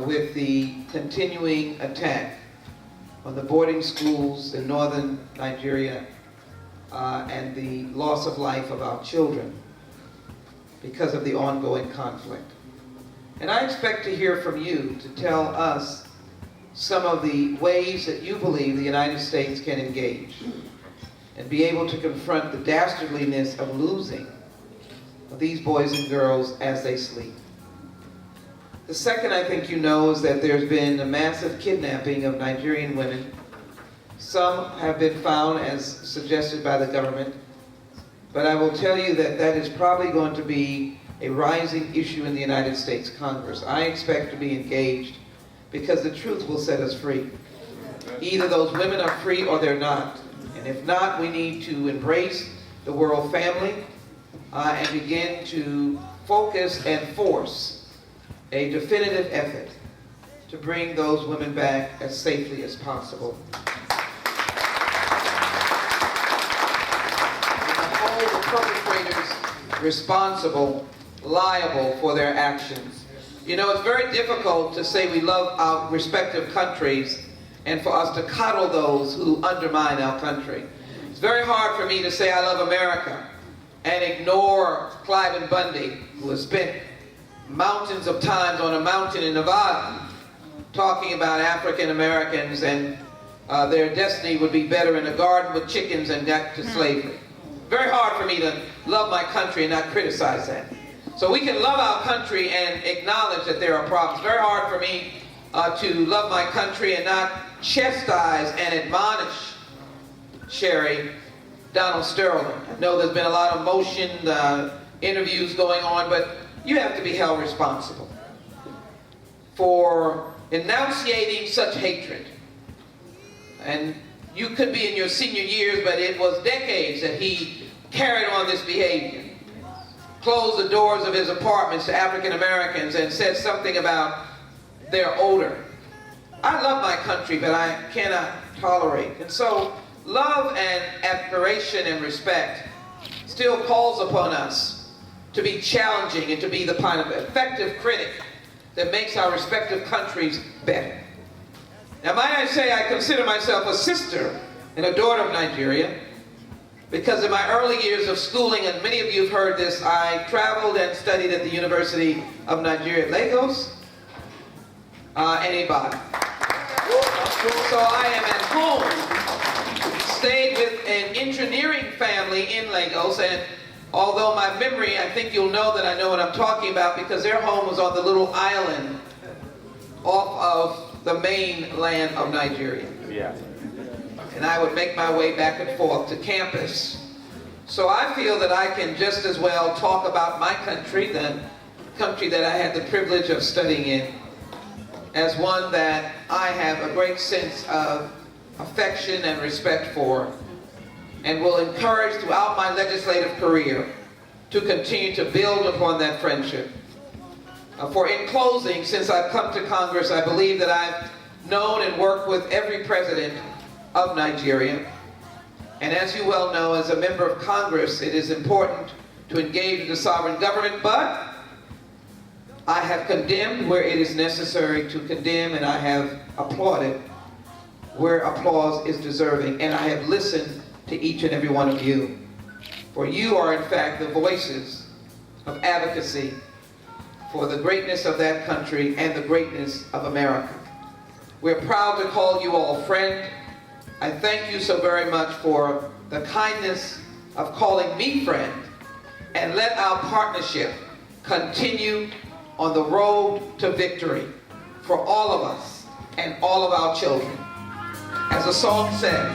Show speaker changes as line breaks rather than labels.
with the continuing attack on the boarding schools in northern Nigeria and the loss of life of our children because of the ongoing conflict. And I expect to hear from you to tell us some of the ways that you believe the United States can engage and be able to confront the dastardliness of losing these boys and girls as they sleep. The second, I think you know, is that there's been a massive kidnapping of Nigerian women. Some have been found, as suggested by the government, but I will tell you that that is probably going to be a rising issue in the United States Congress. I expect to be engaged because the truth will set us free. Either those women are free or they're not. And if not, we need to embrace the world family and begin to focus and force a definitive effort to bring those women back as safely as possible. And hold the perpetrators responsible, liable for their actions. You know, it's very difficult to say we love our respective countries and for us to coddle those who undermine our country. It's very hard for me to say I love America and ignore Clive Bundy, who has spent mountains of times on a mountain in Nevada talking about African Americans and their destiny would be better in a garden with chickens and got to slavery. Very hard for me to love my country and not criticize that. So we can love our country and acknowledge that there are problems. Very hard for me to love my country and not chastise and admonish Sherry Donald Sterling. I know there's been a lot of motion, interviews going on, but you have to be held responsible for enunciating such hatred. And you could be in your senior years, but it was decades that he carried on this behavior. Closed the doors of his apartments to African Americans and said something about their odor. I love my country, but I cannot tolerate. And so love and admiration and respect still calls upon us to be challenging and to be the kind of effective critic that makes our respective countries better. Now, might I say I consider myself a sister and a daughter of Nigeria, because in my early years of schooling, and many of you have heard this, I traveled and studied at the University of Nigeria at Lagos and Ibadan. So I am at home, stayed with an engineering family in Lagos, and although my memory, I think you'll know that I know what I'm talking about because their home was on the little island off of the mainland of Nigeria. Yeah. And I would make my way back and forth to campus. So I feel that I can just as well talk about my country, the country that I had the privilege of studying in, as one that I have a great sense of affection and respect for, and will encourage throughout my legislative career to continue to build upon that friendship. For in closing, since I've come to Congress, I believe that I've known and worked with every president of Nigeria. And as you well know, as a member of Congress, it is important to engage with the sovereign government, but I have condemned where it is necessary to condemn, and I have applauded where applause is deserving, and I have listened to each and every one of you. For you are in fact the voices of advocacy for the greatness of that country and the greatness of America. We're proud to call you all friend. I thank you so very much for the kindness of calling me friend, and let our partnership continue on the road to victory for all of us and all of our children. As the song said,